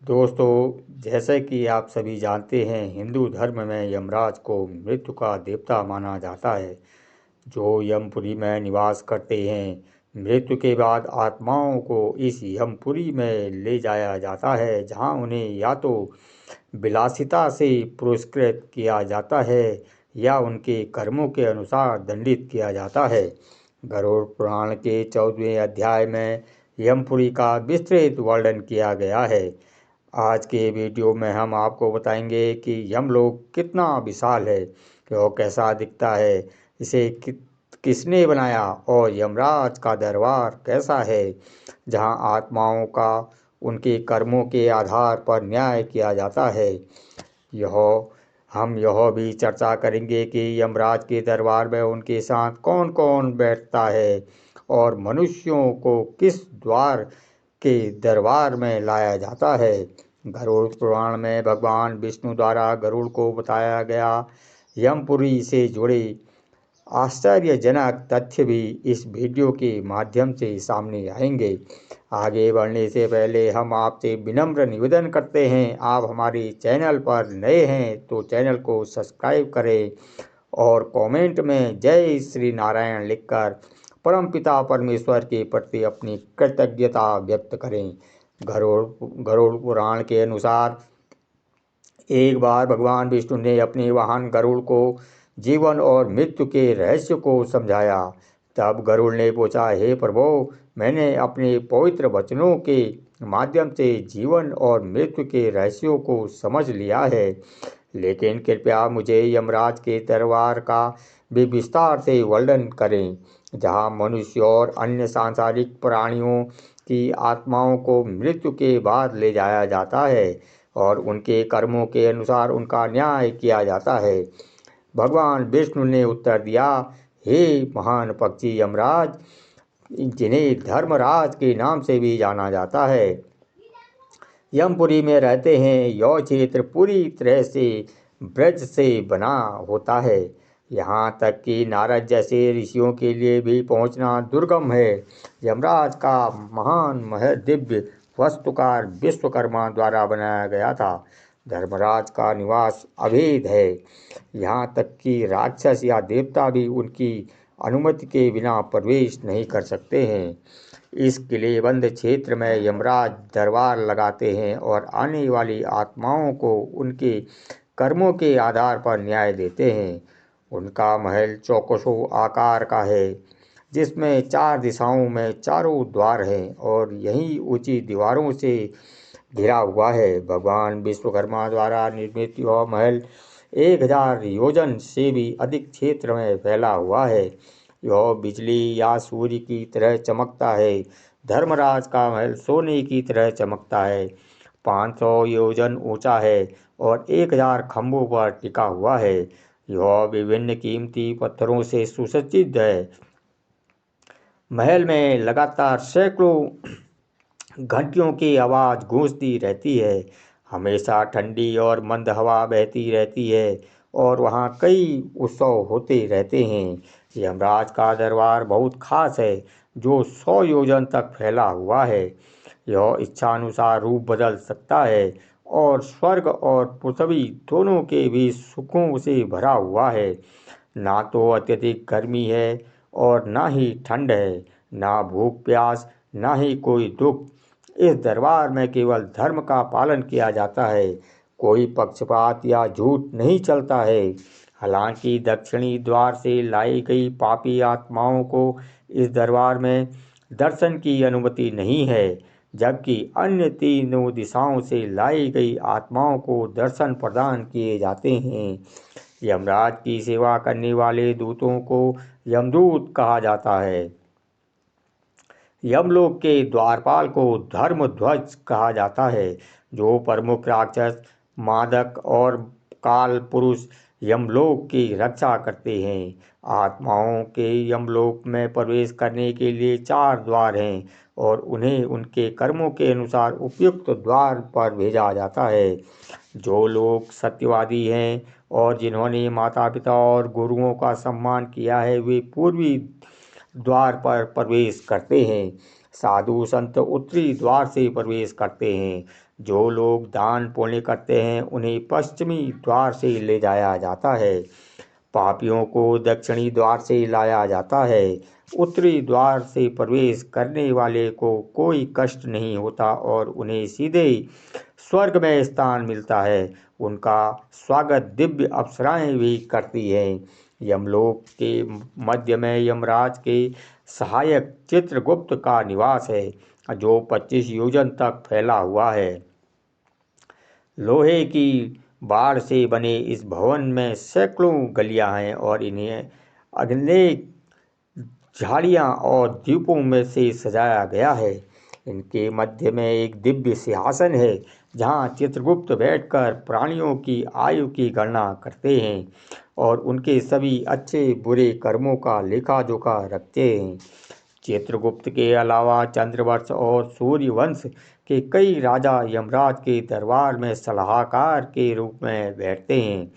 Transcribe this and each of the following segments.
दोस्तों, जैसे कि आप सभी जानते हैं, हिंदू धर्म में यमराज को मृत्यु का देवता माना जाता है, जो यमपुरी में निवास करते हैं। मृत्यु के बाद आत्माओं को इस यमपुरी में ले जाया जाता है, जहां उन्हें या तो विलासिता से पुरस्कृत किया जाता है या उनके कर्मों के अनुसार दंडित किया जाता है। गरुड़ पुराण के 14वें अध्याय में यमपुरी का विस्तृत वर्णन किया गया है। आज के वीडियो में हम आपको बताएंगे कि यमलोक कितना विशाल है, कि वो कैसा दिखता है, इसे किसने बनाया और यमराज का दरबार कैसा है, जहां आत्माओं का उनके कर्मों के आधार पर न्याय किया जाता है। यह हम यह भी चर्चा करेंगे कि यमराज के दरबार में उनके साथ कौन कौन बैठता है और मनुष्यों को किस द्वार के दरबार में लाया जाता है। गरुड़ पुराण में भगवान विष्णु द्वारा गरुड़ को बताया गया यमपुरी से जुड़े आश्चर्यजनक तथ्य भी इस वीडियो के माध्यम से सामने आएंगे। आगे बढ़ने से पहले हम आपसे विनम्र निवेदन करते हैं, आप हमारे चैनल पर नए हैं तो चैनल को सब्सक्राइब करें और कमेंट में जय श्री नारायण लिखकर परमपिता परमेश्वर के प्रति अपनी कृतज्ञता व्यक्त करें। गरुड़ पुराण के अनुसार एक बार भगवान विष्णु ने अपने वाहन गरुड़ को जीवन और मृत्यु के रहस्य को समझाया। तब गरुड़ ने पूछा, हे प्रभु, मैंने अपने पवित्र वचनों के माध्यम से जीवन और मृत्यु के रहस्यों को समझ लिया है, लेकिन कृपया मुझे यमराज के दरबार का भी विस्तार से वर्णन करें, जहाँ मनुष्य और अन्य सांसारिक प्राणियों की आत्माओं को मृत्यु के बाद ले जाया जाता है और उनके कर्मों के अनुसार उनका न्याय किया जाता है। भगवान विष्णु ने उत्तर दिया, हे महान पक्षी यमराज, जिन्हें धर्मराज के नाम से भी जाना जाता है, यमपुरी में रहते हैं। यह क्षेत्र पूरी तरह से ब्रज से बना होता है, यहाँ तक कि नारद जैसे ऋषियों के लिए भी पहुँचना दुर्गम है। यमराज का महान महल दिव्य वस्तुकार विश्वकर्मा द्वारा बनाया गया था। धर्मराज का निवास अभेद है, यहाँ तक कि राक्षस या देवता भी उनकी अनुमति के बिना प्रवेश नहीं कर सकते हैं। इस किलेबंद क्षेत्र में यमराज दरबार लगाते हैं और आने वाली आत्माओं को उनके कर्मों के आधार पर न्याय देते हैं। उनका महल चौकोसो आकार का है, जिसमें 4 दिशाओं में चारों द्वार हैं और यही ऊंची दीवारों से घिरा हुआ है। भगवान विश्वकर्मा द्वारा निर्मित यह महल 1000 योजन से भी अधिक क्षेत्र में फैला हुआ है। यह बिजली या सूर्य की तरह चमकता है। धर्मराज का महल सोने की तरह चमकता है, 500 योजन ऊंचा है और 1000 खंभों पर टिका हुआ है। यह विभिन्न कीमती पत्थरों से सुसज्जित है। महल में लगातार सैकड़ों घंटियों की आवाज़ गूंजती रहती है। हमेशा ठंडी और मंद हवा बहती रहती है और वहाँ कई उत्सव होते रहते हैं। यमराज का दरबार बहुत खास है, जो 100 योजन तक फैला हुआ है। यह इच्छानुसार रूप बदल सकता है और स्वर्ग और पृथ्वी दोनों के भी सुखों से भरा हुआ है। ना तो अत्यधिक गर्मी है और ना ही ठंड है, ना भूख प्यास, ना ही कोई दुख। इस दरबार में केवल धर्म का पालन किया जाता है, कोई पक्षपात या झूठ नहीं चलता है। हालांकि दक्षिणी द्वार से लाई गई पापी आत्माओं को इस दरबार में दर्शन की अनुमति नहीं है, जबकि अन्य तीनों दिशाओं से लाई गई आत्माओं को दर्शन प्रदान किए जाते हैं। यमराज की सेवा करने वाले दूतों को यमदूत कहा जाता है। यमलोक के द्वारपाल को धर्मध्वज कहा जाता है, जो प्रमुख राक्षस, मादक और काल पुरुष यमलोक की रक्षा करते हैं। आत्माओं के यमलोक में प्रवेश करने के लिए 4 द्वार हैं और उन्हें उनके कर्मों के अनुसार उपयुक्त द्वार पर भेजा जाता है। जो लोग सत्यवादी हैं और जिन्होंने माता पिता और गुरुओं का सम्मान किया है, वे पूर्वी द्वार पर प्रवेश करते हैं। साधु संत उत्तरी द्वार से प्रवेश करते हैं। जो लोग दान पुण्य करते हैं उन्हें पश्चिमी द्वार से ले जाया जाता है, पापियों को दक्षिणी द्वार से लाया जाता है। उत्तरी द्वार से प्रवेश करने वाले को कोई कष्ट नहीं होता और उन्हें सीधे स्वर्ग में स्थान मिलता है। उनका स्वागत दिव्य अप्सराएं भी करती हैं। यमलोक के मध्य में यमराज के सहायक चित्रगुप्त का निवास है, जो 25 योजन तक फैला हुआ है। लोहे की बाड़ से बने इस भवन में सैकड़ों गलियां हैं और इन्हें अनेक झाड़ियां और द्वीपों में से सजाया गया है। इनके मध्य में एक दिव्य सिंहासन है, जहां चित्रगुप्त बैठकर प्राणियों की आयु की गणना करते हैं और उनके सभी अच्छे बुरे कर्मों का लेखा जोखा रखते हैं। चित्रगुप्त के अलावा चंद्रवंश और सूर्यवंश के कई राजा यमराज के दरबार में सलाहकार के रूप में बैठते हैं।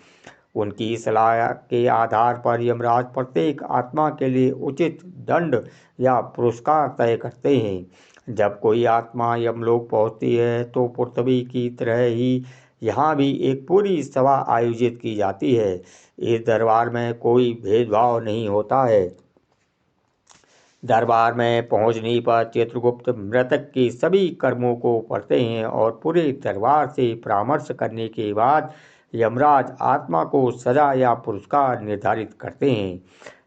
उनकी सलाह के आधार पर यमराज प्रत्येक आत्मा के लिए उचित दंड या पुरस्कार तय करते हैं। जब कोई आत्मा यमलोक पहुंचती है तो पृथ्वी की तरह ही यहाँ भी एक पूरी सभा आयोजित की जाती है। इस दरबार में कोई भेदभाव नहीं होता है। दरबार में पहुंचने पर चित्रगुप्त मृतक के सभी कर्मों को पढ़ते हैं और पूरे दरबार से परामर्श करने के बाद यमराज आत्मा को सजा या पुरस्कार निर्धारित करते हैं।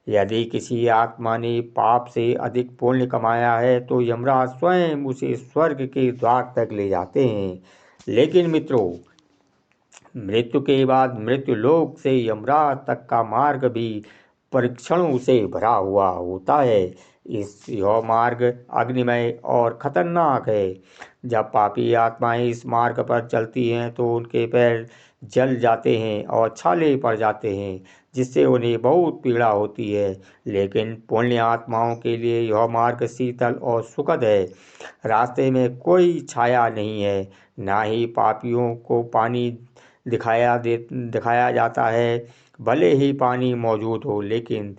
यदि किसी आत्मा ने पाप से अधिक पुण्य कमाया है तो यमराज स्वयं उसे स्वर्ग के द्वार तक ले जाते हैं। लेकिन मित्रों, मृत्यु के बाद मृत्यु लोक से यमराज तक का मार्ग भी परीक्षणों से भरा हुआ होता है। यह मार्ग अग्निमय और खतरनाक है। जब पापी आत्माएं इस मार्ग पर चलती हैं तो उनके पैर जल जाते हैं और छाले पड़ जाते हैं, जिससे उन्हें बहुत पीड़ा होती है। लेकिन पुण्य आत्माओं के लिए यह मार्ग शीतल और सुखद है। रास्ते में कोई छाया नहीं है, ना ही पापियों को पानी दिखाया जाता है। भले ही पानी मौजूद हो, लेकिन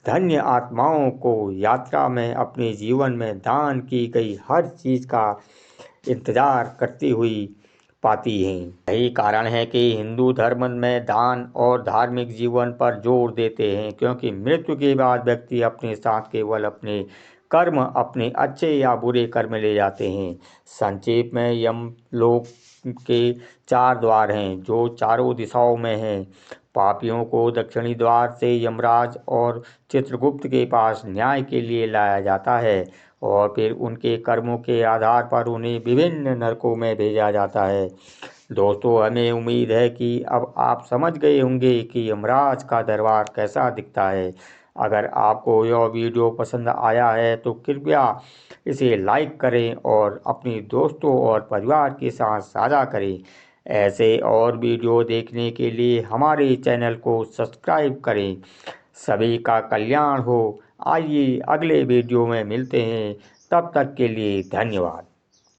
धन्य आत्माओं को यात्रा में अपने जीवन में दान की गई हर चीज़ का इंतजार करती हुई पाती हैं। यही कारण है कि हिंदू धर्म में दान और धार्मिक जीवन पर जोर देते हैं, क्योंकि मृत्यु के बाद व्यक्ति अपने साथ केवल अपने कर्म, अपने अच्छे या बुरे कर्म ले जाते हैं। संक्षेप में यमलोक के 4 द्वार हैं, जो चारों दिशाओं में हैं। पापियों को दक्षिणी द्वार से यमराज और चित्रगुप्त के पास न्याय के लिए लाया जाता है और फिर उनके कर्मों के आधार पर उन्हें विभिन्न नरकों में भेजा जाता है। दोस्तों, हमें उम्मीद है कि अब आप समझ गए होंगे कि यमराज का दरबार कैसा दिखता है। अगर आपको यह वीडियो पसंद आया है तो कृपया इसे लाइक करें और अपने दोस्तों और परिवार के साथ साझा करें। ऐसे और वीडियो देखने के लिए हमारे चैनल को सब्सक्राइब करें। सभी का कल्याण हो। आइए अगले वीडियो में मिलते हैं। तब तक के लिए धन्यवाद।